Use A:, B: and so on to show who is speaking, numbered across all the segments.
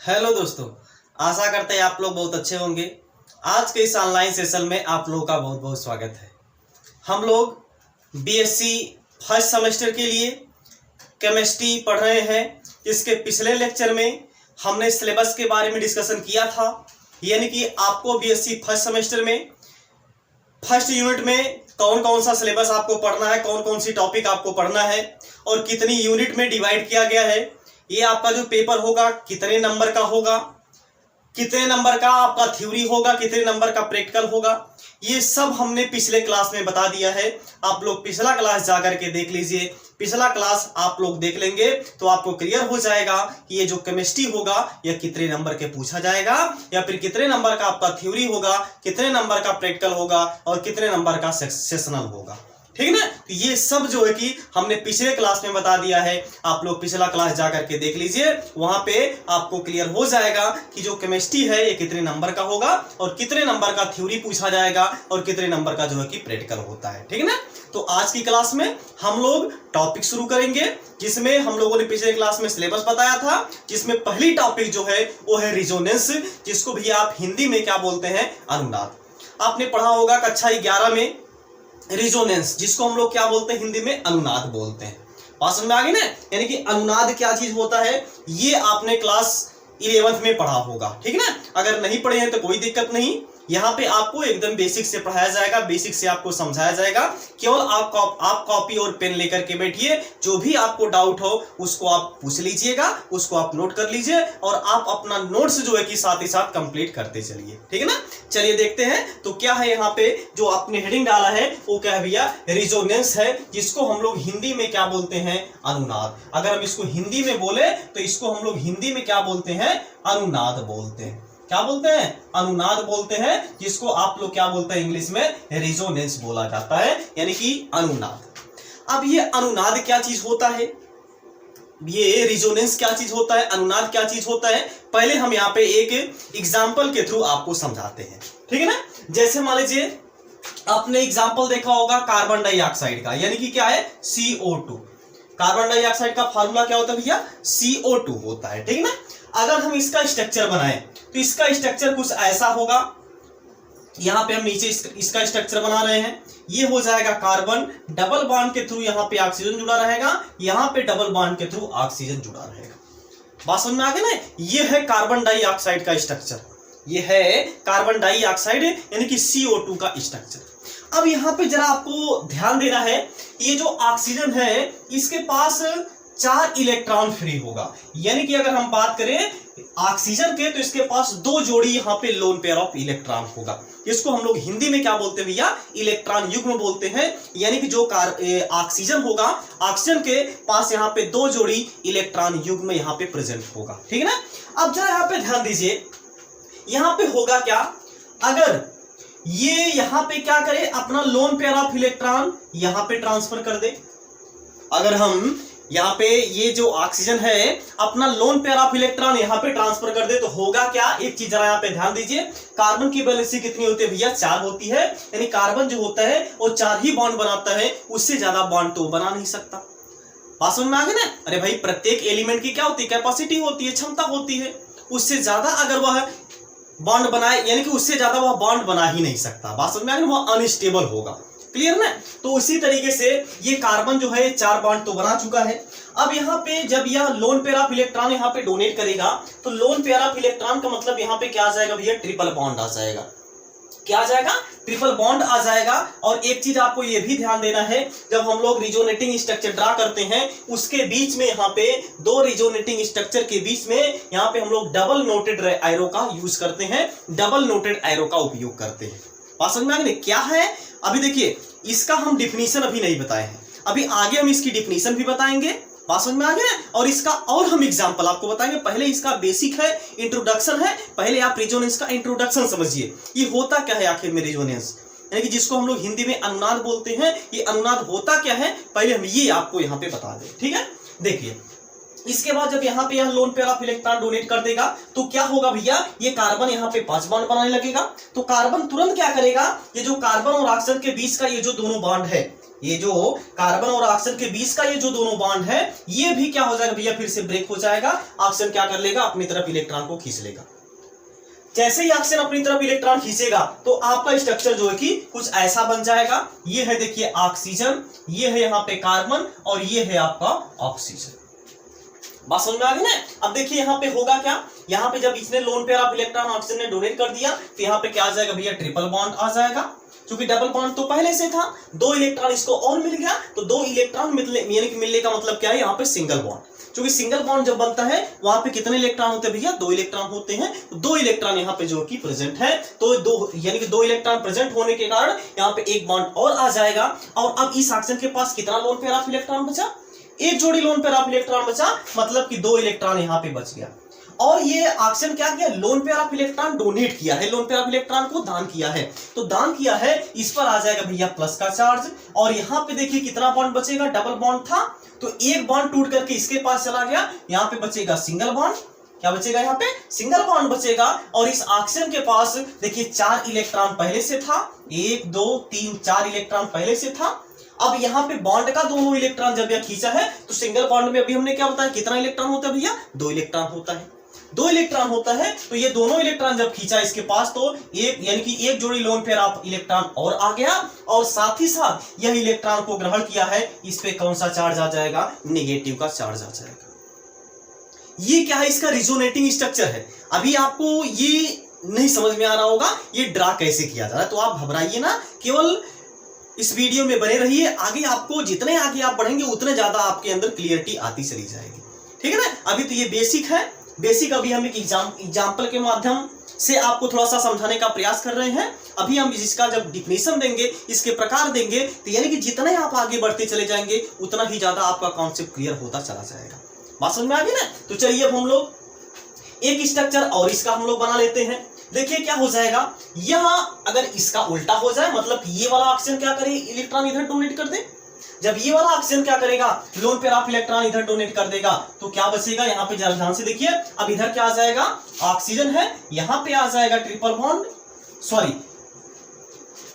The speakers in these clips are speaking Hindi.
A: हेलो दोस्तों, आशा करते हैं आप लोग बहुत अच्छे होंगे। आज के इस ऑनलाइन सेशन में आप लोगों का बहुत बहुत स्वागत है। हम लोग बीएससी फर्स्ट सेमेस्टर के लिए केमिस्ट्री पढ़ रहे हैं। इसके पिछले लेक्चर में हमने सिलेबस के बारे में डिस्कशन किया था, यानी कि आपको बीएससी फर्स्ट सेमेस्टर में फर्स्ट यूनिट में कौन कौन सा सिलेबस आपको पढ़ना है, कौन कौन सी टॉपिक आपको पढ़ना है और कितनी यूनिट में डिवाइड किया गया है। ये आपका जो पेपर होगा कितने नंबर का होगा, कितने नंबर का आपका थ्योरी होगा, कितने नंबर का प्रैक्टिकल होगा, ये सब हमने पिछले क्लास में बता दिया है। आप लोग पिछला क्लास जाकर के देख लीजिए। पिछला क्लास आप लोग देख लेंगे तो आपको क्लियर हो जाएगा कि ये जो केमिस्ट्री होगा यह कितने नंबर के पूछा जाएगा, या फिर कितने नंबर का आपका थ्योरी होगा, कितने नंबर का प्रैक्टिकल होगा और कितने नंबर का सेशनल होगा। ठीक ना, तो ये सब जो है कि हमने पिछले क्लास में बता दिया है। आप लोग पिछला क्लास जाकर के देख लीजिए, वहां पे आपको क्लियर हो जाएगा कि जो केमिस्ट्री है ये कितने नंबर का होगा और कितने नंबर का थ्योरी पूछा जाएगा और कितने नंबर का जो है कि प्रैक्टिकल होता है। ठीक है ना, तो आज की क्लास में हम लोग टॉपिक शुरू करेंगे, जिसमें हम लोगों ने पिछले क्लास में सिलेबस बताया था, जिसमें पहली टॉपिक जो है वो है रिजोनेंस, जिसको भी आप हिंदी में क्या बोलते हैं, अनुनाद। आपने पढ़ा होगा कक्षा 11 में रिजोनेंस, जिसको हम लोग क्या बोलते हैं, हिंदी में अनुनाद बोलते हैं। बात समझ में आ गई ना, यानी कि अनुनाद क्या चीज होता है ये आपने क्लास 11th में पढ़ा होगा। ठीक है ना, अगर नहीं पढ़े हैं तो कोई दिक्कत नहीं, यहाँ पे आपको एकदम बेसिक से पढ़ाया जाएगा, बेसिक से आपको समझाया जाएगा। केवल आप कॉपी और पेन लेकर के बैठिए, जो भी आपको डाउट हो उसको आप पूछ लीजिएगा, उसको आप नोट कर लीजिए और आप अपना नोट्स जो है कि साथ ही साथ कंप्लीट करते चलिए। ठीक है ना, चलिए देखते हैं तो क्या है। यहाँ पे जो आपने हेडिंग डाला है वो क्या है भैया, रिजोनेंस है, जिसको हम लोग हिंदी में क्या बोलते हैं, अनुनाद। अगर हम इसको हिंदी में बोले तो इसको हम लोग हिंदी में क्या बोलते हैं, अनुनाद बोलते हैं। क्या बोलते हैं, अनुनाद बोलते हैं, जिसको आप लोग क्या बोलते हैं, इंग्लिश में रिजोनेंस बोला जाता है, यानी कि अनुनाद। अब ये अनुनाद क्या चीज होता है, ये रिजोनेंस क्या चीज होता है, अनुनाद क्या चीज होता है, पहले हम यहाँ पे एक एग्जाम्पल के थ्रू आपको समझाते हैं। ठीक है ना, जैसे मान लीजिए आपने एग्जाम्पल देखा होगा कार्बन डाइऑक्साइड का, यानी कि क्या है, CO2। कार्बन डाइऑक्साइड का फार्मूला क्या होता है भैया, CO2 होता है। ठीक है ना, अगर हम इसका स्ट्रक्चर बनाएं तो इसका स्ट्रक्चर कुछ ऐसा होगा। यहां पे हम नीचे इसका स्ट्रक्चर बना रहे हैं, ये हो जाएगा कार्बन, डबल बॉन्ड के थ्रू यहां पे ऑक्सीजन जुड़ा रहेगा, यहां पे डबल बॉन्ड के थ्रू ऑक्सीजन जुड़ा रहेगा। बात समझ में आ गई ना, ये है कार्बन डाइऑक्साइड का स्ट्रक्चर, ये है कार्बन डाइऑक्साइड यानी कि CO2 का स्ट्रक्चर। अब यहां पे जरा आपको ध्यान देना है, ये जो ऑक्सीजन है इसके पास 4 इलेक्ट्रॉन फ्री होगा, यानी कि अगर हम बात करें ऑक्सीजन के तो इसके पास 2 जोड़ी यहाँ पे लोन पेयर ऑफ इलेक्ट्रॉन होगा। इसको हम लोग हिंदी में क्या बोलते हैं भैया, इलेक्ट्रॉन युग्म बोलते हैं। यानी कि जो ऑक्सीजन होगा, ऑक्सीजन के पास यहाँ पे 2 जोड़ी इलेक्ट्रॉन युग्म यहाँ पे प्रेजेंट होगा। ठीक है ना, अब जरा यहाँ पे ध्यान दीजिए, यहाँ पे होगा क्या, अगर ये यहाँ पे क्या करे, अपना लोन पेयर ऑफ इलेक्ट्रॉन यहाँ पे ट्रांसफर कर दे। अगर हम यहाँ पे ये जो ऑक्सीजन है अपना लोन पेयर ऑफ इलेक्ट्रॉन यहाँ पे ट्रांसफर कर दे तो होगा क्या, एक चीज जरा यहाँ पे ध्यान दीजिए, कार्बन की वैलेंसी कितनी होती है भैया, 4 होती है। यानी कार्बन जो होता है वो 4 ही बॉन्ड बनाता है, उससे ज्यादा बॉन्ड तो बना नहीं सकता। बात समझ में आ गई ना, अरे भाई प्रत्येक एलिमेंट की क्या होती है, कैपेसिटी होती है, क्षमता होती है, उससे ज्यादा अगर वह बॉन्ड बनाए, यानी कि उससे ज्यादा वह बॉन्ड बना ही नहीं सकता। बात समझ में आ गई, वह अनस्टेबल होगा। क्लियर ना, तो उसी तरीके से ये कार्बन जो है 4 बॉन्ड तो बना चुका है। अब यहाँ पे जब यह लोन पेयर ऑफ इलेक्ट्रॉन यहाँ पे डोनेट करेगा तो लोन पेयर ऑफ इलेक्ट्रॉन का मतलब यहाँ पे क्या आ जाएगा भैया, ट्रिपल बॉन्ड आ जाएगा। क्या आ जाएगा, ट्रिपल बॉन्ड आ जाएगा। और एक चीज आपको ये भी ध्यान देना है, जब हम लोग रिजोनेटिंग स्ट्रक्चर ड्रा करते हैं उसके बीच में यहाँ पे 2 रिजोनेटिंग स्ट्रक्चर के बीच में यहाँ पे हम लोग डबल नोटेड एरो का यूज करते हैं, डबल नोटेड एरो का उपयोग करते हैं। बात समझ में आ गई क्या है। अभी देखिए इसका हम डिफिनीशन अभी नहीं बताए हैं, अभी आगे हम इसकी डिफिनीशन भी बताएंगे। बात समझ में आ गया, और इसका और हम एग्जांपल आपको बताएंगे। पहले इसका बेसिक है, इंट्रोडक्शन है, पहले आप रिजोनेंस का इंट्रोडक्शन समझिए, ये होता क्या है आखिर में रिजोनेंस, यानी कि जिसको हम लोग हिंदी में अनुनाद बोलते हैं, ये अनुनाद होता क्या है पहले हम ये आपको यहाँ पे बता दें। ठीक है, देखिए इसके बाद जब यहाँ पे यह lone pair of electron donate कर देगा तो क्या होगा भैया, ये कार्बन यहाँ पे 5 बॉन्ड बनाने लगेगा। तो कार्बन तुरंत क्या करेगा, ये जो कार्बन और ऑक्सीजन के बीच का ये जो दोनों बॉन्ड है ये जो कार्बन और ऑक्सीजन के बीच का ये जो दोनों बॉन्ड है, ये भी क्या हो जाएगा भैया, फिर से ब्रेक हो जाएगा। ऑक्सीजन क्या कर लेगा, अपनी तरफ इलेक्ट्रॉन को खींच लेगा। जैसे ही ऑक्सीजन अपनी तरफ इलेक्ट्रॉन खींचेगा तो आपका स्ट्रक्चर जो है कि कुछ ऐसा बन जाएगा। ये है देखिए ऑक्सीजन, ये है यहाँ पे कार्बन और ये है आपका ऑक्सीजन। बात समझ में आ गई ना। अब देखिए यहाँ पे होगा क्या, यहाँ पे जब इसने lone pair of electron oxygen ने डोनेट कर दिया तो यहाँ पे क्या आ जाएगा भैया, ट्रिपल बॉन्ड आ जाएगा। क्योंकि डबल बॉन्ड तो पहले से था, 2 इलेक्ट्रॉन इसको और मिल गया, तो 2 इलेक्ट्रॉन यानी कि मिलने का मतलब क्या है, यहाँ पे सिंगल बॉन्ड। क्योंकि सिंगल बॉन्ड जब बनता है वहां पे कितने इलेक्ट्रॉन होते हैं भैया, 2 इलेक्ट्रॉन होते हैं। 2 इलेक्ट्रॉन यहाँ पे जो कि प्रेजेंट है, तो 2 यानी कि 2 इलेक्ट्रॉन प्रेजेंट होने के कारण यहाँ पे एक बॉन्ड और आ जाएगा। और अब इस ऑक्सीजन के पास कितना लोन पेयर ऑफ इलेक्ट्रॉन बचा, एक जोड़ी लोन पेयर ऑफ इलेक्ट्रॉन बचा, मतलब कि 2 इलेक्ट्रॉन यहाँ पे बच गया। और ये ऑक्सीजन क्या किया, lone pair of electron donate किया है, लोन पेयर ऑफ इलेक्ट्रॉन को दान किया है। तो दान किया है, इस पर आ जाएगा भैया प्लस का चार्ज। और यहाँ पे देखिए कितना बॉन्ड बचेगा, डबल बॉन्ड था तो एक बॉन्ड टूट करके इसके पास चला गया, यहाँ पे बचेगा सिंगल बॉन्ड। क्या बचेगा, यहाँ पे सिंगल बॉन्ड बचेगा। और इस ऑक्सीजन के पास देखिए 4 इलेक्ट्रॉन पहले से था, 1 2 3 4 इलेक्ट्रॉन पहले से था। अब यहाँ पे बॉन्ड का दोनों इलेक्ट्रॉन जब यह खींचा है तो सिंगल बॉन्ड में अभी हमने क्या बताया, कितना इलेक्ट्रॉन होता है भैया, 2 इलेक्ट्रॉन होता है। 2 इलेक्ट्रॉन होता है, तो ये दोनों इलेक्ट्रॉन जब खींचा इसके पास तो एक यानी कि एक जोड़ी लोन पेयर ऑफ इलेक्ट्रॉन और आ गया। और साथ ही साथ यह इलेक्ट्रॉन को ग्रहण किया है, इस पे कौन सा चार्ज आ जाएगा, नेगेटिव का चार्ज आ जाएगा। ये क्या है, इसका रिजोनेटिंग स्ट्रक्चर है। अभी आपको ये नहीं समझ में आ रहा होगा ये ड्रा कैसे किया जा रहा है, तो आप घबराइए ना, केवल इस वीडियो में बने रहिए। आगे आपको जितने आगे आप बढ़ेंगे उतने ज्यादा आपके अंदर क्लियरिटी आती चली जाएगी, ठीक है ना। अभी तो ये बेसिक है, बेसिक अभी हम एक एग्जाम्पल के माध्यम से आपको थोड़ा सा समझाने का प्रयास कर रहे हैं। अभी हम इसका जब डिफिनेशन देंगे, इसके प्रकार देंगे, तो यानी कि जितने आप आगे बढ़ते चले जाएंगे उतना ही ज्यादा आपका कॉन्सेप्ट क्लियर होता चला जाएगा। बात समझ में आ गई ना। तो चलिए अब हम लोग एक स्ट्रक्चर और इसका हम लोग बना लेते हैं। देखिए क्या हो जाएगा, यहां अगर इसका उल्टा हो जाए, मतलब कि ये वाला ऑक्सीजन क्या करे, इलेक्ट्रॉन इधर डोनेट कर दे। जब ये वाला ऑक्सीजन क्या करेगा, लोन पेयर ऑफ इलेक्ट्रॉन इधर डोनेट कर देगा, तो क्या बचेगा, यहाँ पे जरा ध्यान से देखिए। अब इधर क्या आ जाएगा, ऑक्सीजन है, यहाँ पे आ जाएगा ट्रिपल बॉन्ड, सॉरी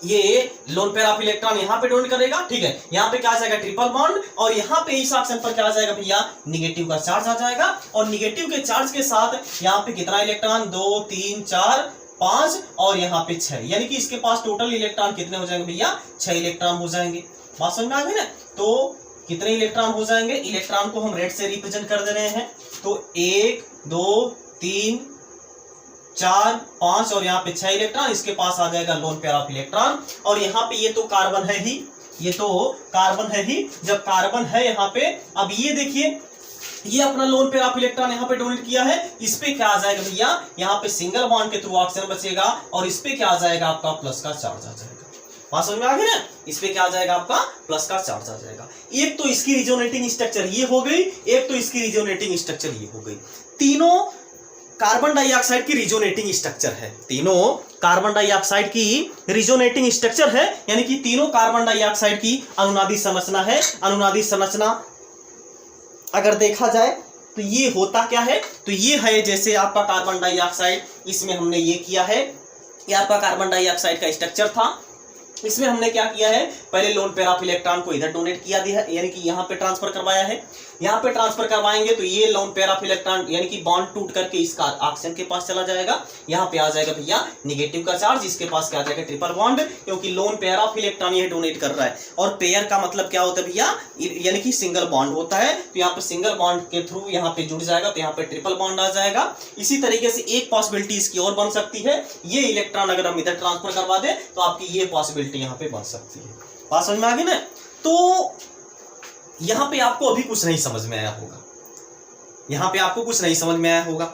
A: ये लोन पेयर ऑफ इलेक्ट्रॉन यहाँ पे डोनेट करेगा, ठीक है। यहाँ पे क्या आ जाएगा, ट्रिपल बॉन्ड। और यहाँ पे इस ऑक्सीजन पर क्या आ जाएगा भैया, निगेटिव का चार्ज आ जाएगा। और निगेटिव के चार्ज के साथ यहाँ पे कितना इलेक्ट्रॉन, 2 3 4 5 और यहाँ पे 6, यानी कि इसके पास टोटल इलेक्ट्रॉन कितने हो जाएंगे भैया, 6 इलेक्ट्रॉन हो जाएंगे। बात समझ में आ गई ना। तो कितने इलेक्ट्रॉन हो जाएंगे, इलेक्ट्रॉन को हम रेड से रिप्रेजेंट कर दे रहे हैं, तो 1 2 3 4 5 और यहाँ पे 6 इलेक्ट्रॉन, इसके पास आ जाएगा लोन पेयर ऑफ इलेक्ट्रॉन। और यहाँ पे ये तो कार्बन है ही, ये तो कार्बन है ही। जब कार्बन है यहाँ पे, अब ये देखिए ये अपना लोन पेयर ऑफ इलेक्ट्रॉन यहाँ पे डोनेट किया है, इस पे क्या आ जाएगा भैया, यहाँ पे सिंगल बॉन्ड के थ्रू ऑक्सीजन बचेगा और इस पे क्या आ जाएगा, आपका प्लस का चार्ज आ जाएगा। बात समझ में आ गई ना। इस पे क्या आ जाएगा, आपका प्लस का चार्ज आ जाएगा। एक तो इसकी रिजोनेटिंग स्ट्रक्चर ये हो गई, एक तो इसकी रिजोनेटिंग स्ट्रक्चर ये हो गई। तीनों कार्बन डाइऑक्साइड की रिजोनेटिंग स्ट्रक्चर है, तीनों कार्बन डाइऑक्साइड की रिजोनेटिंग स्ट्रक्चर है, यानी कि तीनों कार्बन डाइऑक्साइड की अनुनादी संरचना है। अनुनादी संरचना अगर देखा जाए तो ये होता क्या है, तो ये है जैसे आपका कार्बन डाइऑक्साइड, इसमें हमने ये किया है, ये आपका कार्बन डाइऑक्साइड का स्ट्रक्चर था। इसमें हमने क्या किया है, पहले लोन पेयर ऑफ इलेक्ट्रॉन को इधर डोनेट किया दिया, यानी कि यहाँ पे ट्रांसफर करवाया है। यहाँ पे ट्रांसफर करवाएंगे तो ये लोन पेयर ऑफ इलेक्ट्रॉन यानी कि बॉन्ड टूट करके इसका ऑक्सीजन के पास चला जाएगा। यहाँ पे आ जाएगा भैया निगेटिव का चार्ज, इसके पास क्या आ जाएगा, ट्रिपल बॉन्ड, क्योंकि लोन पेयर ऑफ इलेक्ट्रॉन ये डोनेट कर रहा है। और पेयर का मतलब क्या होता है भैया, यानी कि सिंगल बॉन्ड होता है, तो यहाँ पे सिंगल बॉन्ड के थ्रू यहाँ पे जुड़ जाएगा, तो यहाँ पे ट्रिपल बॉन्ड आ जाएगा। इसी तरीके से एक पॉसिबिलिटी इसकी और बन सकती है, ये इलेक्ट्रॉन अगर हम इधर ट्रांसफर करवा दें तो आपकी ये पॉसिबिलिटी यहाँ पे बन सकती है। बात समझ में आ गई ना। तो यहाँ पे आपको अभी कुछ नहीं समझ में आया होगा, यहाँ पे आपको कुछ नहीं समझ में आया होगा।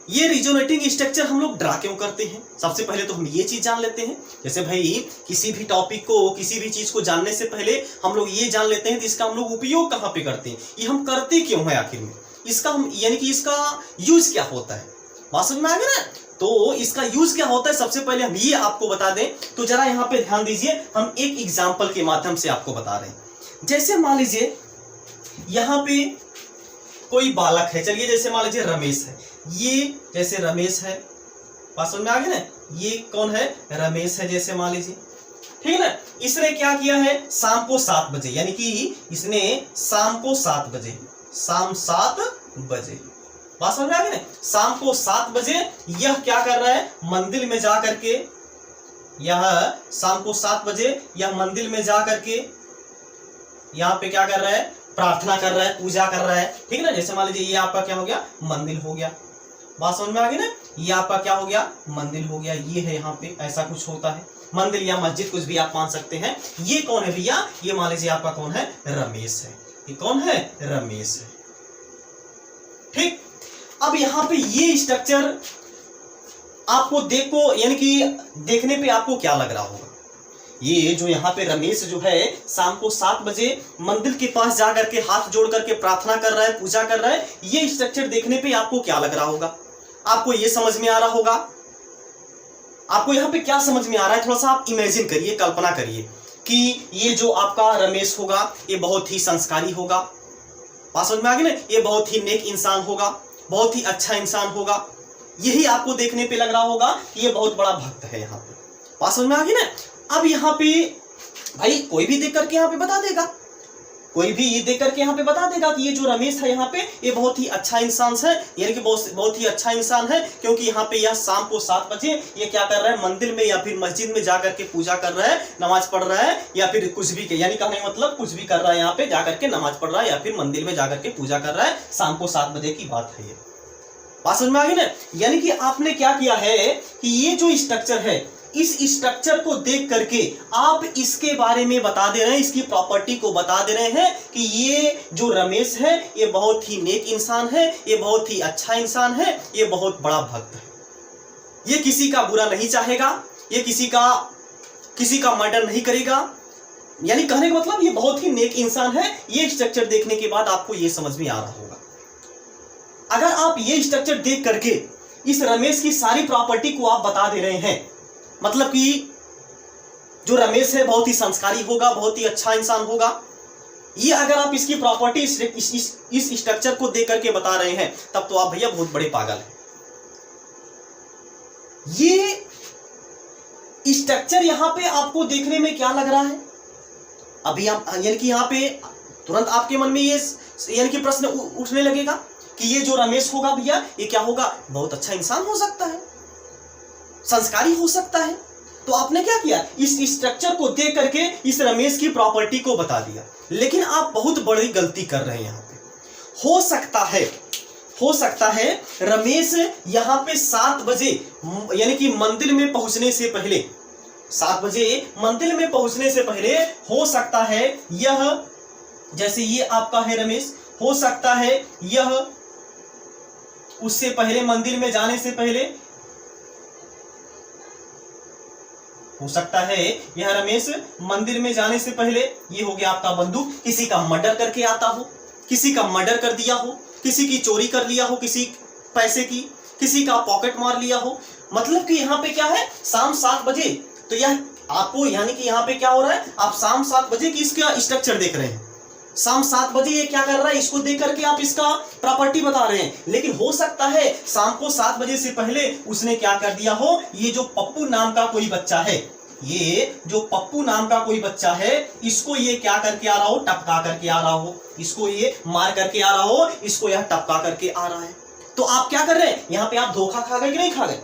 A: ये रिजोनेटिंग स्ट्रक्चर हम लोग ड्रा क्यों करते हैं, सबसे पहले तो हम ये चीज जान लेते हैं। जैसे भाई किसी भी टॉपिक को, किसी भी चीज को जानने से पहले हम लोग ये जान लेते हैं कि इसका हम लोग उपयोग कहाँ पे करते हैं, ये हम करते क्यों है आखिर में, इसका हम यानी कि इसका यूज क्या होता है। बात समझ में आ गया ना। तो इसका यूज क्या होता है, सबसे पहले हम ये आपको बता दें, तो जरा यहाँ पे ध्यान दीजिए, हम एक एग्जाम्पल के माध्यम से आपको बता रहे हैं। जैसे मान लीजिए यहाँ पे कोई बालक है, चलिए जैसे मान लीजिए रमेश है, ये जैसे रमेश है, बात समझ में आ गई ना, ये कौन है, रमेश है जैसे मान लीजिए, ठीक है ना। इसने क्या किया है, शाम को 7 बजे, यानी कि इसने शाम को 7 बजे, शाम 7 बजे, बात समझ में आ गई ना, शाम को 7 बजे यह क्या कर रहा है, मंदिर में जा करके, यह शाम को 7 बजे यह मंदिर में जा करके यहाँ पे क्या कर रहा है, प्रार्थना कर रहा है, पूजा कर रहा है, ठीक है ना। जैसे मान लीजिए ये आपका क्या हो गया, मंदिर हो गया, बात समझ में आ गई ना, ये आपका क्या हो गया, मंदिर हो गया, ये है यहाँ पे ऐसा कुछ होता है, मंदिर या मस्जिद कुछ भी आप मान सकते हैं। ये कौन है भैया, ये मान लीजिए आपका कौन है, रमेश है, ये कौन है, रमेश है, ठीक। अब यहाँ पे ये स्ट्रक्चर आपको यानी कि देखने पे आपको क्या लग रहा होगा, ये जो यहाँ पे रमेश जो है शाम को 7 बजे मंदिर के पास जा करके हाथ जोड़ करके प्रार्थना कर रहा है, पूजा कर रहा है, ये स्ट्रक्चर देखने पे आपको क्या लग रहा होगा, आपको ये समझ में आ रहा होगा, आपको यहाँ पे क्या समझ में आ रहा है, थोड़ा सा आप इमेजिन करिए, कल्पना करिए कि ये जो आपका रमेश होगा ये बहुत ही संस्कारी होगा, बात समझ में आ गई ना, ये बहुत ही नेक इंसान होगा, बहुत ही अच्छा इंसान होगा, यही आपको देखने पे लग रहा होगा कि ये बहुत बड़ा भक्त है यहाँ पे, बात समझ में आ गई ना। अब यहाँ पे भाई कोई भी देख करके यहाँ पे बता देगा, कोई भी ये देख करके यहाँ पे बता देगा कि ये जो रमेश है यहाँ पे ये बहुत ही अच्छा इंसान है, यानी कि बहुत ही अच्छा इंसान है, क्योंकि यहाँ पे यह शाम को 7 बजे ये क्या कर रहा है, मंदिर में या फिर मस्जिद में जा करके पूजा कर रहा है, नमाज पढ़ रहा है, या फिर कुछ भी, यानी कहने का मतलब कुछ भी कर रहा है, यहाँ पे जाकर के नमाज पढ़ रहा है या फिर मंदिर में जाकर के पूजा कर रहा है, शाम को 7 बजे की बात है ये, बात समझ में आ गई ना। यानी कि आपने क्या किया है कि ये जो स्ट्रक्चर है, इस स्ट्रक्चर को देख करके आप इसके बारे में बता दे रहे हैं, इसकी प्रॉपर्टी को बता दे रहे हैं कि ये जो रमेश है ये बहुत ही नेक इंसान है, ये बहुत ही अच्छा इंसान है, ये बहुत बड़ा भक्त है, ये किसी का बुरा नहीं चाहेगा, ये किसी का मर्डर नहीं करेगा, यानी कहने का मतलब ये बहुत ही नेक इंसान है। ये स्ट्रक्चर देखने के बाद आपको ये समझ में आ रहा होगा। अगर आप ये स्ट्रक्चर देख करके इस रमेश की सारी प्रॉपर्टी को आप बता दे रहे हैं, मतलब कि जो रमेश है बहुत ही संस्कारी होगा, बहुत ही अच्छा इंसान होगा, ये अगर आप इसकी प्रॉपर्टी इस स्ट्रक्चर को देख करके बता रहे हैं, तब तो आप भैया बहुत बड़े पागल हैं। ये स्ट्रक्चर यहां पे आपको देखने में क्या लग रहा है, अभी आप यानी कि यहां पे तुरंत आपके मन में ये यानी कि प्रश्न उठने लगेगा कि ये जो रमेश होगा भैया ये क्या होगा, बहुत अच्छा इंसान हो सकता है, संस्कारी हो सकता है। तो आपने क्या किया, इस स्ट्रक्चर को देख करके इस रमेश की प्रॉपर्टी को बता दिया, लेकिन आप बहुत बड़ी गलती कर रहे हैं यहाँ पे। हो सकता है रमेश यहाँ पे 7 बजे यानी कि मंदिर में पहुंचने से पहले, 7 बजे मंदिर में पहुंचने से पहले हो सकता है यह, जैसे ये आपका है रमेश, हो सकता है यह उससे पहले मंदिर में जाने से पहले, हो सकता है यह रमेश मंदिर में जाने से पहले, ये हो गया आपका बंदूक, किसी का मर्डर करके आता हो, किसी का मर्डर कर दिया हो, किसी की चोरी कर लिया हो, किसी पैसे की, किसी का पॉकेट मार लिया हो। मतलब कि यहाँ पे क्या है, शाम 7 बजे, तो यह आपको यानी कि यहाँ पे क्या हो रहा है, आप शाम 7 बजे की इसका स्ट्रक्चर देख रहे हैं, शाम 7 बजे ये क्या कर रहा है, इसको देख करके आप इसका प्रॉपर्टी बता रहे हैं। लेकिन हो सकता है शाम को 7 बजे से पहले उसने क्या कर दिया हो, ये जो पप्पू नाम का कोई बच्चा है, ये जो पप्पू नाम का कोई बच्चा है, इसको ये क्या करके आ रहा हो, टपका करके आ रहा हो, इसको ये मार करके आ रहा हो, इसको यह टपका करके आ रहा है। तो आप क्या कर रहे हैं, यहाँ पे आप धोखा खा गए कि नहीं खा गए।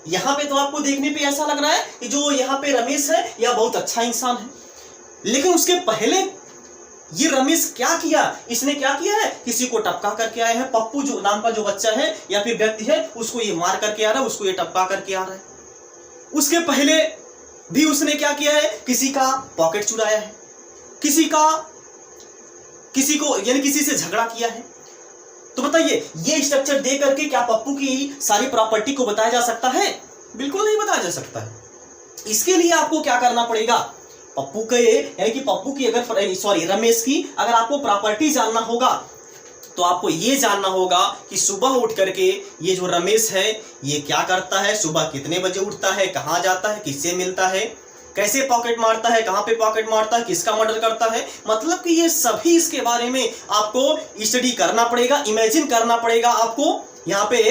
A: यहाँ पे तो आपको देखने पे ऐसा लग रहा है कि जो यहाँ पे रमेश है यह बहुत अच्छा इंसान है, लेकिन उसके पहले ये रमेश क्या किया, इसने क्या किया है, किसी को टपका करके आया है, पप्पू जो नाम का जो बच्चा है या फिर व्यक्ति है उसको ये मार करके आ रहा है, उसको ये टपका करके आ रहा है। उसके पहले भी उसने क्या किया है, किसी का पॉकेट चुराया है, किसी को यानी किसी से झगड़ा किया है। तो बताइए ये स्ट्रक्चर दे करके क्या पप्पू की सारी प्रॉपर्टी को बताया जा सकता है? बिल्कुल नहीं बताया जा सकता है। इसके लिए आपको क्या करना पड़ेगा, पप्पू के यानी कि पप्पू की अगर सॉरी रमेश की अगर आपको प्रॉपर्टी जानना होगा तो आपको ये जानना होगा कि सुबह उठ करके ये जो रमेश है ये क्या करता है, सुबह कितने बजे उठता है, कहाँ जाता है, किससे मिलता है, कैसे पॉकेट मारता है, कहाँ पे पॉकेट मारता है, किसका मर्डर करता है। मतलब कि ये सभी इसके बारे में आपको स्टडी करना पड़ेगा, इमेजिन करना पड़ेगा आपको। यहाँ पे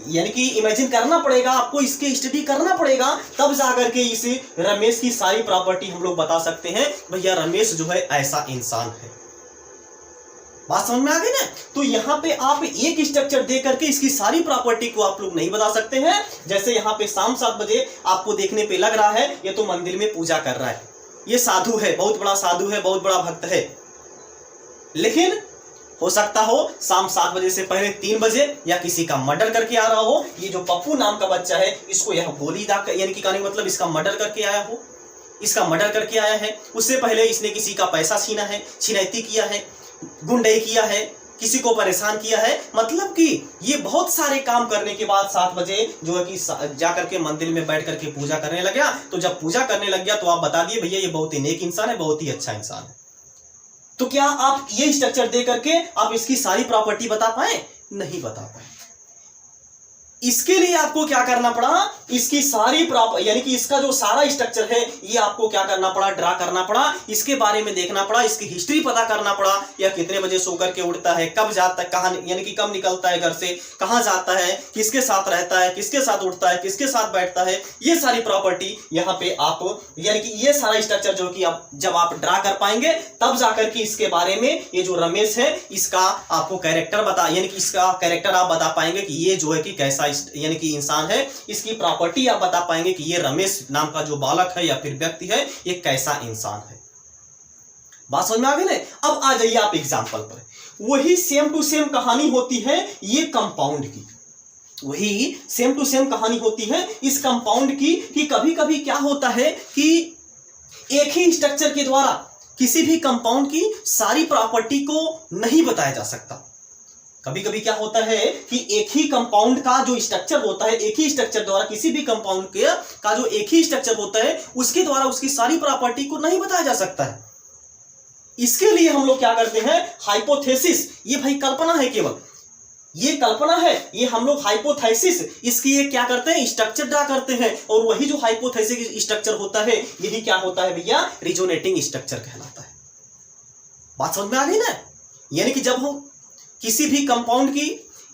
A: यानी कि इमेजिन करना पड़ेगा आपको, इसके स्टडी करना पड़ेगा, तब जाकर के इस रमेश की सारी प्रॉपर्टी हम लोग बता सकते हैं भैया रमेश जो है ऐसा इंसान है। बात समझ में आ गई ना। तो यहाँ पे आप एक स्ट्रक्चर दे करके इसकी सारी प्रॉपर्टी को आप लोग नहीं बता सकते हैं। जैसे यहाँ पे शाम 7 बजे आपको देखने पे लग रहा है ये तो मंदिर में पूजा कर रहा है, ये साधु है, बहुत बड़ा साधु है, बहुत बड़ा भक्त है, लेकिन हो सकता हो शाम 7 बजे से पहले 3 बजे या किसी का मर्डर करके आ रहा हो। ये जो पप्पू नाम का बच्चा है इसको यह गोली दाग यानी कि कहने का मतलब इसका मर्डर करके आया हो, इसका मर्डर करके आया है। उससे पहले इसने किसी का पैसा छीना है, छिनैती किया है, गुंडई किया है, किसी को परेशान किया है। मतलब कि ये बहुत सारे काम करने के बाद 7 बजे जो है कि जाकर के मंदिर में बैठ करके पूजा करने लग गया। तो जब पूजा करने लग गया तो आप बता दिए भैया ये बहुत ही नेक इंसान है, बहुत ही अच्छा इंसान है। तो क्या आप ये स्ट्रक्चर दे करके आप इसकी सारी प्रॉपर्टी बता पाए? नहीं बता पाए। इसके लिए आपको क्या करना पड़ा, इसकी सारी यानी कि इसका जो सारा स्ट्रक्चर है ये आपको क्या करना पड़ा, ड्रा करना पड़ा, इसके बारे में देखना पड़ा, इसकी हिस्ट्री पता करना पड़ा, या कितने बजे सो करके उठता है, कब जाता है, कहां यानी कि कब निकलता है घर से, कहां जाता है, किसके साथ रहता है, किसके साथ उठता है, किसके साथ बैठता है, ये सारी प्रॉपर्टी यहाँ पे आप यानी कि ये सारा स्ट्रक्चर जो कि आप जब आप ड्रा कर पाएंगे तब जाकर के इसके बारे में ये जो रमेश है इसका आपको कैरेक्टर बता यानी कि इसका कैरेक्टर आप बता पाएंगे कि ये जो है कि कैसा यानी कि इंसान है। इसकी प्रॉपर्टी आप बता पाएंगे कि ये रमेश नाम का जो बालक है या फिर व्यक्ति है ये कैसा इंसान है। बात समझ में आ गई ना। अब आ जाइए आप एग्जांपल पर। वही सेम टू सेम कहानी होती है ये कंपाउंड की, वही सेम टू सेम कहानी होती है इस कंपाउंड की कि कभी कभी क्या होता है कि एक ही स्ट्रक्चर के द्वारा किसी भी कंपाउंड की सारी प्रॉपर्टी को नहीं बताया जा सकता। कभी कभी क्या होता है कि एक ही कंपाउंड का जो स्ट्रक्चर होता है, एक ही स्ट्रक्चर द्वारा किसी भी कंपाउंड का जो एक ही स्ट्रक्चर होता है उसके द्वारा उसकी सारी प्रॉपर्टी को नहीं बताया जा सकता है। इसके लिए हम लोग क्या करते हैं, हाइपोथेसिस, ये भाई कल्पना है, केवल ये कल्पना है, ये हम लोग हाइपोथेसिस इसकी ये क्या करते हैं, स्ट्रक्चर ड्रा करते हैं। और वही जो हाइपोथेसिस स्ट्रक्चर होता है यही क्या होता है भैया, रिजोनेटिंग स्ट्रक्चर कहलाता है। बात समझ में आ गई ना। यानी कि जब हम किसी भी कंपाउंड की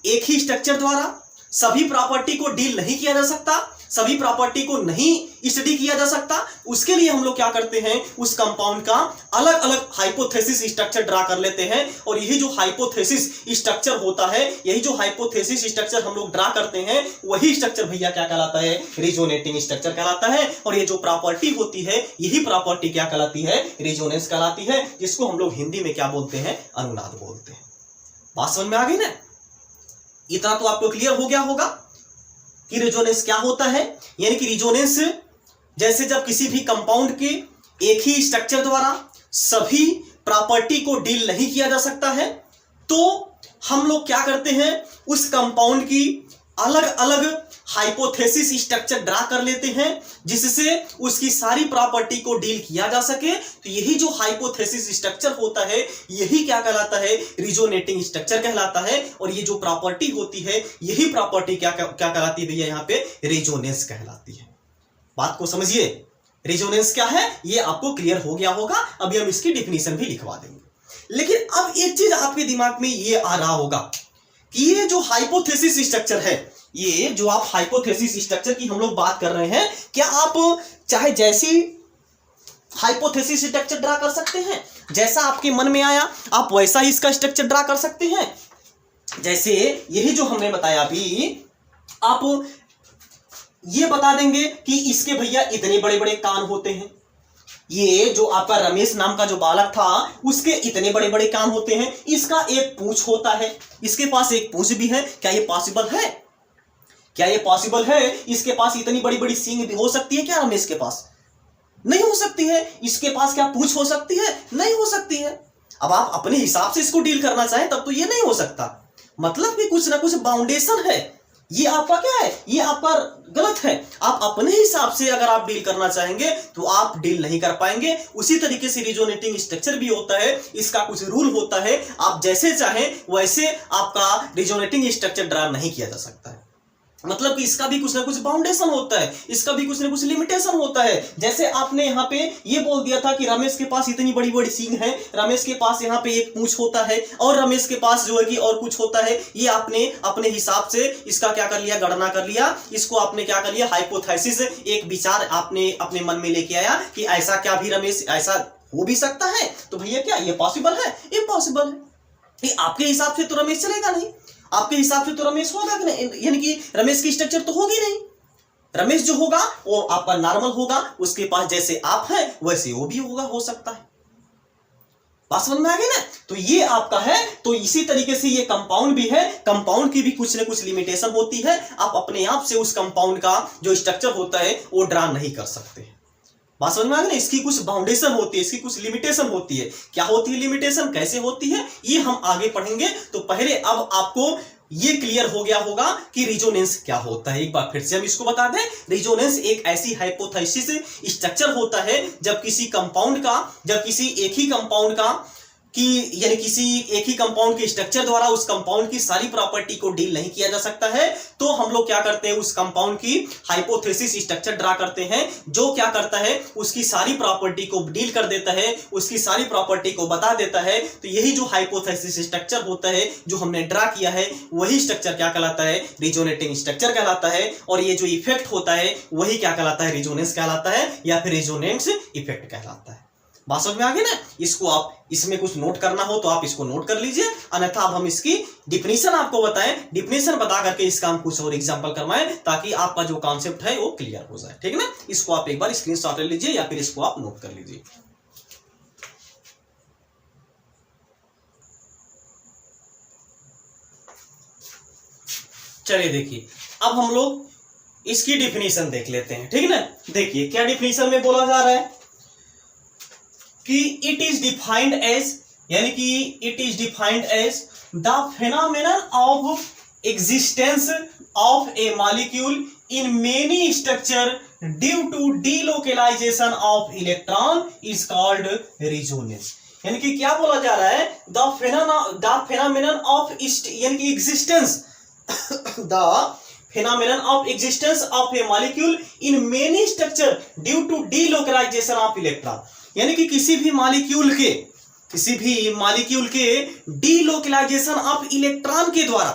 A: एक ही स्ट्रक्चर द्वारा सभी प्रॉपर्टी को डील नहीं किया जा सकता, सभी प्रॉपर्टी को नहीं स्टडी किया जा सकता, उसके लिए हम लोग क्या करते हैं, उस कंपाउंड का अलग अलग हाइपोथेसिस स्ट्रक्चर ड्रा कर लेते हैं। और यही जो हाइपोथेसिस स्ट्रक्चर होता है, यही जो हाइपोथेसिस स्ट्रक्चर हम लोग ड्रा करते हैं वही स्ट्रक्चर भैया क्या कहलाता है, रिजोनेटिंग स्ट्रक्चर कहलाता है। और ये जो प्रॉपर्टी होती है यही प्रॉपर्टी क्या कहलाती है, रिजोनेंस कहलाती है, जिसको हम लोग हिंदी में क्या बोलते हैं, अनुनाद बोलते हैं। बात समझ में आ गई ना। इतना तो आपको क्लियर हो गया होगा कि रिजोनेंस क्या होता है। यानी कि रिजोनेंस जैसे जब किसी भी कंपाउंड के एक ही स्ट्रक्चर द्वारा सभी प्रॉपर्टी को डील नहीं किया जा सकता है तो हम लोग क्या करते हैं, उस कंपाउंड की अलग अलग हाइपोथेसिस स्ट्रक्चर ड्रा कर लेते हैं जिससे उसकी सारी प्रॉपर्टी को डील किया जा सके। तो यही जो हाइपोथेसिस स्ट्रक्चर होता है यही क्या कहलाता है, रिजोनेटिंग स्ट्रक्चर कहलाता है। और ये जो प्रॉपर्टी होती है यही प्रॉपर्टी क्या कहलाती है भैया, यहाँ पे रिजोनेंस कहलाती है। बात को समझिए, रिजोनेंस क्या है ये आपको क्लियर हो गया होगा। अभी हम इसकी डिफिनीशन भी लिखवा देंगे। लेकिन अब एक चीज आपके दिमाग में ये आ रहा होगा कि ये जो हाइपोथेसिस स्ट्रक्चर है, ये जो आप हाइपोथेसिस स्ट्रक्चर की हम लोग बात कर रहे हैं, क्या आप चाहे जैसी हाइपोथेसिस स्ट्रक्चर ड्रा कर सकते हैं, जैसा आपके मन में आया आप वैसा ही इसका स्ट्रक्चर ड्रा कर सकते हैं। जैसे यही जो हमने बताया अभी, आप ये बता देंगे कि इसके भैया इतने बड़े बड़े कान होते हैं, ये जो आपका रमेश नाम का जो बालक था उसके इतने बड़े बड़े कान होते हैं, इसका एक पूंछ होता है, इसके पास एक पूंछ भी है। क्या ये पॉसिबल है, क्या ये पॉसिबल है, इसके पास इतनी बड़ी बड़ी सींग भी हो सकती है क्या, रमेश के पास नहीं हो सकती है। इसके पास क्या पूंछ हो सकती है, नहीं हो सकती है। अब आप अपने हिसाब से इसको डील करना चाहें तब तो ये नहीं हो सकता। मतलब कि कुछ ना कुछ बाउंडेशन है, ये आपका क्या है, ये आपका गलत है। आप अपने हिसाब से अगर आप डील करना चाहेंगे तो आप डील नहीं कर पाएंगे। उसी तरीके से रिजोनेटिंग स्ट्रक्चर भी होता है, इसका कुछ रूल होता है, आप जैसे चाहें वैसे आपका रिजोनेटिंग स्ट्रक्चर ड्रा नहीं किया जा सकता है। मतलब कि इसका भी कुछ ना कुछ बाउंडेशन होता है, इसका भी कुछ ना कुछ लिमिटेशन होता है। जैसे आपने यहाँ पे ये बोल दिया था कि रमेश के पास इतनी बड़ी बड़ी सींग है, रमेश के पास यहाँ पे एक पूंछ होता है और रमेश के पास जो है कि और कुछ होता है। ये आपने अपने हिसाब से इसका क्या कर लिया, गणना कर लिया। इसको आपने क्या कर लिया, हाइपोथेसिस, एक विचार आपने अपने मन में लेके आया कि ऐसा क्या भी रमेश ऐसा हो भी सकता है। तो भैया क्या ये पॉसिबल है? इम्पॉसिबल है। आपके हिसाब से तो रमेश चलेगा नहीं, आपके हिसाब से तो रमेश होगा कि नहीं, यानी कि रमेश की स्ट्रक्चर तो होगी नहीं। रमेश जो होगा वो आपका नॉर्मल होगा, उसके पास जैसे आप हैं वैसे वो भी होगा, हो सकता है। बात समझ में आ गई ना? तो ये आपका है। तो इसी तरीके से ये कंपाउंड भी है, कंपाउंड की भी कुछ ना कुछ लिमिटेशन होती है। आप अपने आप से उस कंपाउंड का जो स्ट्रक्चर होता है वो ड्रा नहीं कर सकते। बात समझ में आ गई ना? इसकी कुछ बाउंडेशन होती है, इसकी कुछ लिमिटेशन होती है। क्या होती है लिमिटेशन, कैसे होती है, ये हम आगे पढ़ेंगे। तो पहले अब आपको ये क्लियर हो गया होगा कि रिजोनेंस क्या होता है। एक बार फिर से हम इसको बता दें, रिजोनेंस एक ऐसी हाइपोथेसिस स्ट्रक्चर होता है जब किसी कंपाउंड का, जब किसी एक ही कंपाउंड का कि यानी किसी एक ही कंपाउंड के स्ट्रक्चर द्वारा उस कंपाउंड की सारी प्रॉपर्टी को डील नहीं किया जा सकता है, तो हम लोग क्या करते हैं, उस कंपाउंड की हाइपोथेसिस स्ट्रक्चर ड्रा करते हैं, जो क्या करता है उसकी सारी प्रॉपर्टी को डील कर देता है, उसकी सारी प्रॉपर्टी को बता देता है। तो यही जो हाइपोथेसिस स्ट्रक्चर होता है जो हमने ड्रा किया है, वही स्ट्रक्चर क्या कहलाता है, रिजोनेटिंग स्ट्रक्चर कहलाता है। और ये जो इफेक्ट होता है वही क्या कहलाता है, रिजोनेंस कहलाता है या फिर रिजोनेंस इफेक्ट कहलाता है। बात समझ में आ गई ना? इसको आप इसमें कुछ नोट करना हो तो आप इसको नोट कर लीजिए, अन्यथा अब हम इसकी डिफिनीशन आपको बताएं, डिफिनीशन बता करके इसका हम कुछ और एग्जांपल करवाएं ताकि आपका जो कॉन्सेप्ट है वो क्लियर हो जाए। ठीक है ना? इसको आप एक बार स्क्रीनशॉट ले लीजिए या फिर इसको आप नोट कर लीजिए। चलिए देखिए, अब हम लोग इसकी डिफिनीशन देख लेते हैं। ठीक है ना? देखिए क्या डिफिनीशन में बोला जा रहा है कि इट इज डिफाइंड एज, यानी कि it is defined as the phenomenon of existence of a molecule in many structure due to delocalisation of electron is called resonance. यानी कि क्या बोला जा रहा है, द फेनोमेनन ऑफ यानी कि existence the phenomenon of existence of a molecule in many structure due to delocalization of electron। यानी कि किसी भी मॉलिक्यूल के डीलोकलाइजेशन ऑफ इलेक्ट्रॉन के द्वारा,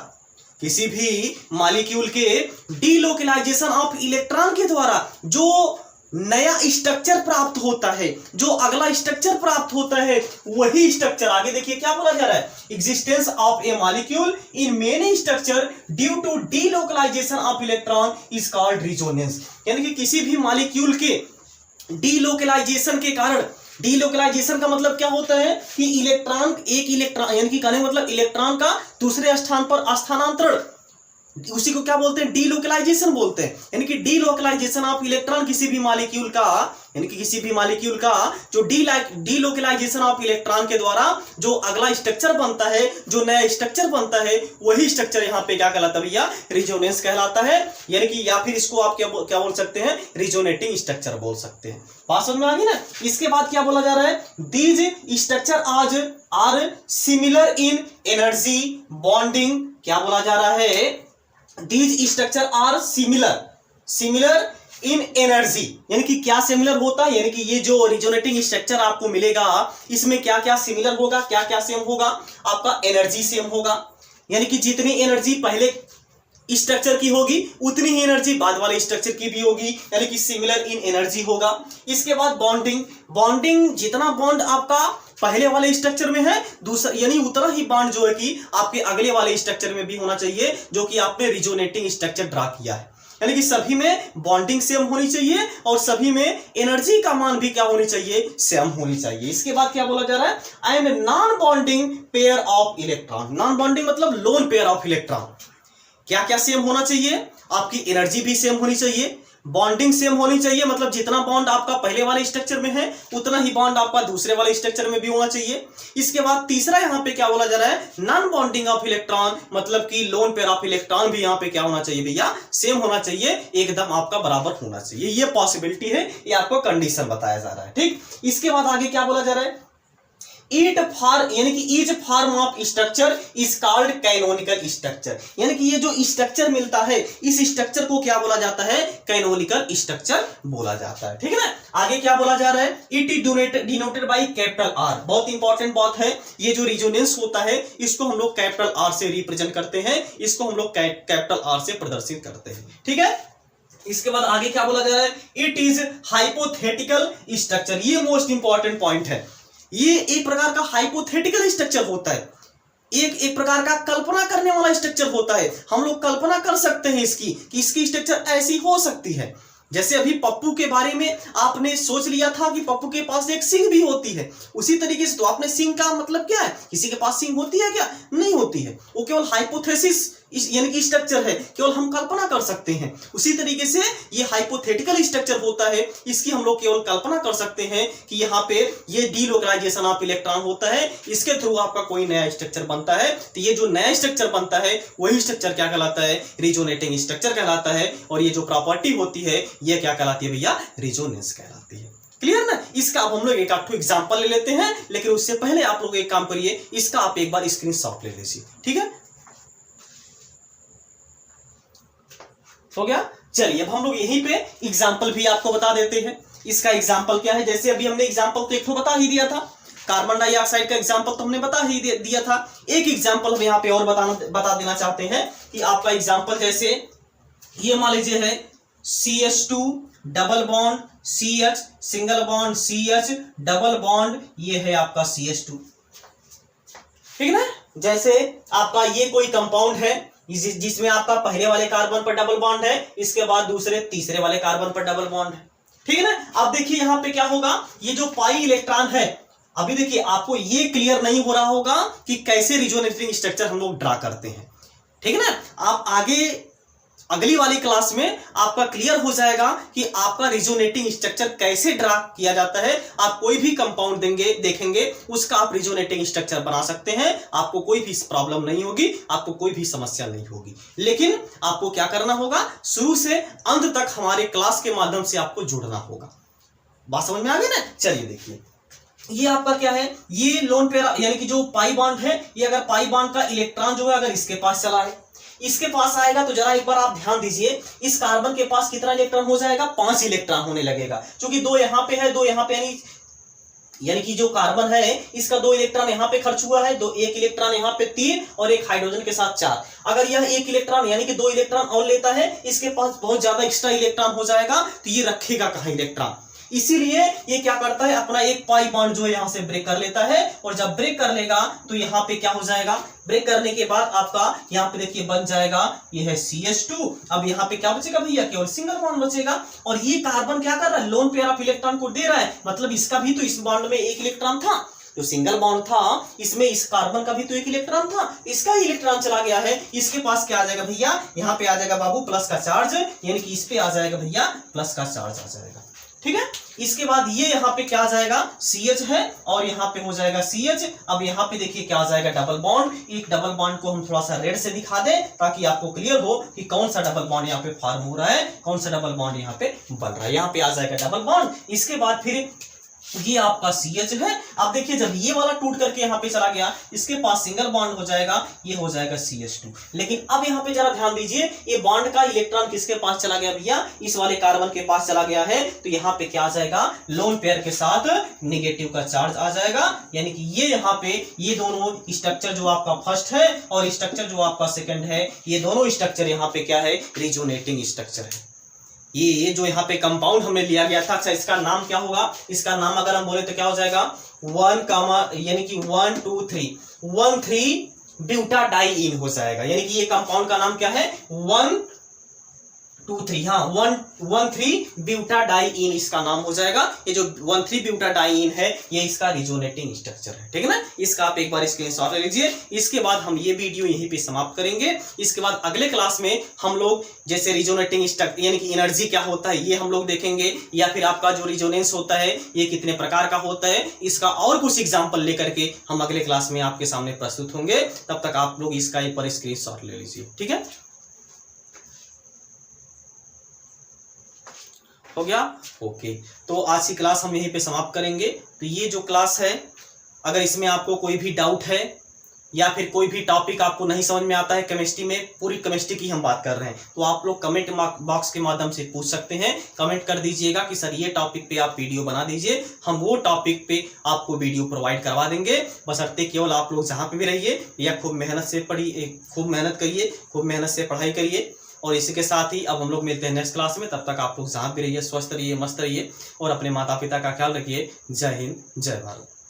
A: किसी भी मॉलिक्यूल के डीलोकलाइजेशन ऑफ इलेक्ट्रॉन के द्वारा जो नया स्ट्रक्चर प्राप्त होता है, जो अगला स्ट्रक्चर प्राप्त होता है, वही स्ट्रक्चर आगे देखिए क्या बोला जा रहा है, existence of a molecule in many structure due to delocalisation of electron is called resonance. यानी कि किसी भी मॉलिक्यूल के डीलोकलाइजेशन के कारण, डीलोकलाइजेशन का मतलब क्या होता है कि एक इलेक्ट्रॉन यानी कि कहने मतलब इलेक्ट्रॉन का दूसरे स्थान पर स्थानांतरण, उसी को क्या बोलते हैं, डीलोकलाइजेशन बोलते हैं। यानी कि डीलोकलाइजेशन ऑफ इलेक्ट्रॉन किसी भी मॉलिक्यूल का, यानी कि किसी भी मॉलिक्यूल का जो डीलोकलाइजेशन ऑफ इलेक्ट्रॉन के द्वारा जो अगला स्ट्रक्चर बनता है, जो नया स्ट्रक्चर बनता है, वही स्ट्रक्चर यहाँ पे क्या कहलाता है भैया, रिजोनेंस कहलाता है। यानी कि या फिर इसको आप क्या बोल सकते हैं, रिजोनेटिंग स्ट्रक्चर बोल सकते हैं। बात समझ में आ गई ना? इसके बाद क्या बोला जा रहा है, these structure are similar in energy bonding. क्या बोला जा रहा है, These structure are similar in energy। यानी कि क्या सिमिलर होता है, यानी कि ये जो रिजोनेटिंग स्ट्रक्चर आपको मिलेगा इसमें क्या क्या सिमिलर होगा, क्या क्या सेम होगा, आपका एनर्जी सेम होगा। यानी कि जितनी एनर्जी पहले स्ट्रक्चर की होगी उतनी ही एनर्जी बाद वाले स्ट्रक्चर की भी होगी, यानी कि सिमिलर इन एनर्जी होगा। इसके बाद बॉन्डिंग जितना बॉन्ड आपका पहले वाले स्ट्रक्चर में है, दूसरा यानी उतना ही बॉन्ड जो है कि आपके अगले वाले स्ट्रक्चर में भी होना चाहिए जो कि आपने रिजोनेटिंग स्ट्रक्चर ड्रा किया है। यानी कि सभी में बॉन्डिंग सेम होनी चाहिए और सभी में एनर्जी का मान भी क्या होनी चाहिए, सेम होनी चाहिए। इसके बाद क्या बोला जा रहा है, and non bonding pair of electron. Non bonding मतलब लोन पेयर ऑफ इलेक्ट्रॉन। क्या क्या सेम होना चाहिए, आपकी एनर्जी भी सेम होनी चाहिए, बॉन्डिंग सेम होनी चाहिए, मतलब जितना बॉन्ड आपका पहले वाले स्ट्रक्चर में है उतना ही बॉन्ड आपका दूसरे वाले स्ट्रक्चर में भी होना चाहिए। इसके बाद तीसरा यहाँ पे क्या बोला जा रहा है, नॉन बॉन्डिंग ऑफ इलेक्ट्रॉन, मतलब कि लोन पेयर ऑफ इलेक्ट्रॉन भी यहाँ पे क्या होना चाहिए भैया, सेम होना चाहिए, एकदम आपका बराबर होना चाहिए। ये पॉसिबिलिटी है, ये आपको कंडीशन बताया जा रहा है। ठीक, इसके बाद आगे क्या बोला जा रहा है ईट फॉर्म यानी कि each form of structure is called canonical structure, यानी कि ये जो स्ट्रक्चर मिलता है इस स्ट्रक्चर को क्या बोला जाता है, कैनोनिकल स्ट्रक्चर बोला जाता है। ठीक है ना, आगे क्या बोला जा रहा है, it is denoted by capital R, बहुत इंपॉर्टेंट बात है, ये जो रिजोनेंस होता है इसको हम लोग कैपिटल आर से रिप्रेजेंट करते हैं, इसको हम लोग कैपिटल आर से प्रदर्शित करते हैं। ठीक है, इसके बाद आगे क्या बोला जा रहा है, इट इज हाइपोथेटिकल स्ट्रक्चर, ये मोस्ट इंपॉर्टेंट पॉइंट है, ये एक प्रकार का हाइपोथेटिकल स्ट्रक्चर होता है, एक प्रकार का कल्पना करने वाला स्ट्रक्चर होता है, हम लोग कल्पना कर सकते हैं इसकी कि इसकी स्ट्रक्चर ऐसी हो सकती है। जैसे अभी पप्पू के बारे में आपने सोच लिया था कि पप्पू के पास एक सिंग भी होती है, उसी तरीके से तो आपने सिंग का मतलब क्या है, किसी के पास सिंग होती है क्या, नहीं होती है, वो केवल हाइपोथेसिस यानी कि स्ट्रक्चर है, केवल हम कल्पना कर सकते हैं। उसी तरीके से ये हाइपोथेटिकल स्ट्रक्चर होता है, इसकी हम लोग केवल कल्पना कर सकते हैं कि यहाँ पे ये डीलोकलाइजेशन ऑफ इलेक्ट्रॉन होता है, इसके थ्रू आपका कोई नया स्ट्रक्चर बनता है, तो ये जो नया स्ट्रक्चर बनता है वही स्ट्रक्चर क्या कहलाता है, रिजोनेटिंग स्ट्रक्चर कहलाता है, और ये जो प्रॉपर्टी होती है ये क्या कहलाती है भैया, रिजोनेंस कहलाती है। क्लियर ना, इसका अब हम लोग एक आठ एग्जांपल ले लेते हैं, लेकिन उससे पहले आप लोग एक काम करिए, इसका आप एक बार स्क्रीनशॉट ले लीजिए। ठीक है, हो गया। चलिए अब हम लोग यहीं पे एग्जाम्पल भी आपको बता देते हैं, इसका एग्जाम्पल क्या है, जैसे अभी हमने एग्जाम्पल तो एक तो बता ही दिया था, कार्बन डाइऑक्साइड का एग्जाम्पल तो हमने बता ही दिया था, एक एग्जाम्पल हम यहाँ पे और बता देना चाहते हैं कि आपका एग्जाम्पल जैसे ये मान लीजिए है CH2 double bond CH single bond CH double bond, ये है आपका CH2। ठीक है ना, जैसे आपका ये कोई कंपाउंड है जिसमें आपका पहले वाले कार्बन पर डबल बॉन्ड है, इसके बाद दूसरे तीसरे वाले कार्बन पर डबल बॉन्ड है। ठीक है ना, अब देखिए यहां पे क्या होगा, ये जो पाई इलेक्ट्रॉन है, अभी देखिए आपको ये क्लियर नहीं हो रहा होगा कि कैसे रिजोनेटिंग स्ट्रक्चर हम लोग ड्रा करते हैं। ठीक है ना, आप आगे अगली वाली क्लास में आपका क्लियर हो जाएगा कि आपका रिजोनेटिंग स्ट्रक्चर कैसे ड्रा किया जाता है। आप कोई भी कंपाउंड देखेंगे उसका आप रिजोनेटिंग स्ट्रक्चर बना सकते हैं, आपको कोई भी प्रॉब्लम नहीं होगी, आपको कोई भी समस्या नहीं होगी। लेकिन आपको क्या करना होगा, शुरू से अंत तक हमारे क्लास के माध्यम से आपको जुड़ना होगा। बात समझ में आ गई ना। चलिए देखिए, ये आपका क्या है, ये लोन पेयर यानी कि जो पाई बॉन्ड है, ये अगर पाई बॉन्ड का इलेक्ट्रॉन जो है अगर इसके पास चला है, इसके पास आएगा, तो जरा एक बार आप ध्यान दीजिए, इस कार्बन के पास कितना इलेक्ट्रॉन हो जाएगा, 5 इलेक्ट्रॉन होने लगेगा, क्योंकि 2 यहां पे है, 2 यहां पे, यानी कि जो कार्बन है इसका 2 इलेक्ट्रॉन यहां पे खर्च हुआ है, 1 इलेक्ट्रॉन यहां पे 3 और एक हाइड्रोजन के साथ 4। अगर यह 1 इलेक्ट्रॉन यानी कि 2 इलेक्ट्रॉन और लेता है, इसके पास बहुत ज्यादा एक्स्ट्रा इलेक्ट्रॉन हो जाएगा, तो ये रखेगा कहां इलेक्ट्रॉन, इसीलिए ये क्या करता है, अपना एक पाई बॉन्ड जो है यहां से ब्रेक कर लेता है, और जब ब्रेक कर लेगा तो यहां पे क्या हो जाएगा, ब्रेक करने के बाद आपका यहां पे देखिए बन जाएगा, ये है CH2। अब यहां पे क्या बचेगा भैया, केवल सिंगल बॉन्ड बचेगा, और ये कार्बन क्या कर रहा है, लोन पेयर ऑफ इलेक्ट्रॉन को दे रहा है, मतलब इसका भी तो इस बॉन्ड में 1 इलेक्ट्रॉन था, जो सिंगल बॉन्ड था इसमें इस कार्बन का भी तो 1 इलेक्ट्रॉन था, इसका ही इलेक्ट्रॉन चला गया है, इसके पास क्या आ जाएगा भैया, यहाँ पे आ जाएगा बाबू प्लस का चार्ज, यानी कि इस पे आ जाएगा भैया प्लस का चार्ज आ जाएगा। ठीक है, इसके बाद ये यहाँ पे क्या आ जाएगा, CH है, और यहाँ पे हो जाएगा CH। अब यहाँ पे देखिए क्या आ जाएगा, डबल बॉन्ड। एक डबल बॉन्ड को हम थोड़ा सा रेड से दिखा दें ताकि आपको क्लियर हो कि कौन सा डबल बॉन्ड यहाँ पे फॉर्म हो रहा है, कौन सा डबल बॉन्ड यहाँ पे बन रहा है। यहाँ पे आ जाएगा डबल बॉन्ड, इसके बाद फिर ये आपका CH है। अब देखिए जब ये वाला टूट करके यहाँ पे चला गया, इसके पास सिंगल बॉन्ड हो जाएगा, ये हो जाएगा CH2। लेकिन अब यहाँ पे जरा ध्यान दीजिए, ये बॉन्ड का इलेक्ट्रॉन किसके पास चला गया भैया, इस वाले कार्बन के पास चला गया है, तो यहाँ पे क्या आ जाएगा, लोन पेयर के साथ नेगेटिव का चार्ज आ जाएगा, यानी कि ये यहाँ पे ये दोनों स्ट्रक्चर जो आपका फर्स्ट है और स्ट्रक्चर जो आपका सेकंड है, ये दोनों स्ट्रक्चर यहाँ पे क्या है, रिजोनेटिंग स्ट्रक्चर है। ये जो यहाँ पे कंपाउंड हमने लिया गया था, अच्छा इसका नाम क्या होगा, इसका नाम अगर हम बोले तो क्या हो जाएगा, 1 यानी कि 1 2 3 ब्यूटाडाइइन हो जाएगा, यानी कि ये कंपाउंड का नाम क्या है, 1 2 3, हाँ 1 ब्यूटाडाइइन इसका नाम हो जाएगा। ये जो 1 ब्यूटाडाइइन है ये इसका रिजोनेटिंग स्ट्रक्चर है। ठीक है ना, इसका आप एक बार स्क्रीनशॉट ले लीजिए। इसके बाद हम ये वीडियो यहीं पे समाप्त करेंगे। इसके बाद अगले क्लास में हम लोग जैसे रिजोनेटिंग स्ट्रक्चर यानी कि एनर्जी क्या होता है ये हम लोग देखेंगे, या फिर आपका जो रिजोनेंस होता है ये कितने प्रकार का होता है, इसका और कुछ एग्जाम्पल लेकर के हम अगले क्लास में आपके सामने प्रस्तुत होंगे। तब तक आप लोग इसका एक बार स्क्रीनशॉट ले लीजिए। ठीक है, हो गया, ओके। तो आज की क्लास हम यहीं पे समाप्त करेंगे। तो ये जो क्लास है अगर इसमें आपको कोई भी डाउट है या फिर कोई भी टॉपिक आपको नहीं समझ में आता है केमिस्ट्री में, पूरी केमिस्ट्री की हम बात कर रहे हैं, तो आप लोग कमेंट बॉक्स के माध्यम से पूछ सकते हैं। कमेंट कर दीजिएगा कि सर ये टॉपिक पे आप वीडियो बना दीजिए, हम वो टॉपिक पे आपको वीडियो प्रोवाइड करवा देंगे। बशर्ते केवल आप लोग जहाँ पे भी रहिए या खूब मेहनत से पढ़िए, खूब मेहनत करिए, खूब मेहनत से पढ़ाई करिए। और इसी के साथ ही अब हम लोग मिलते हैं नेक्स्ट क्लास में। तब तक आप लोग जहाँ भी रहिए स्वस्थ रहिए, मस्त रहिए और अपने माता पिता का ख्याल रखिए। जय हिंद, जय भारत।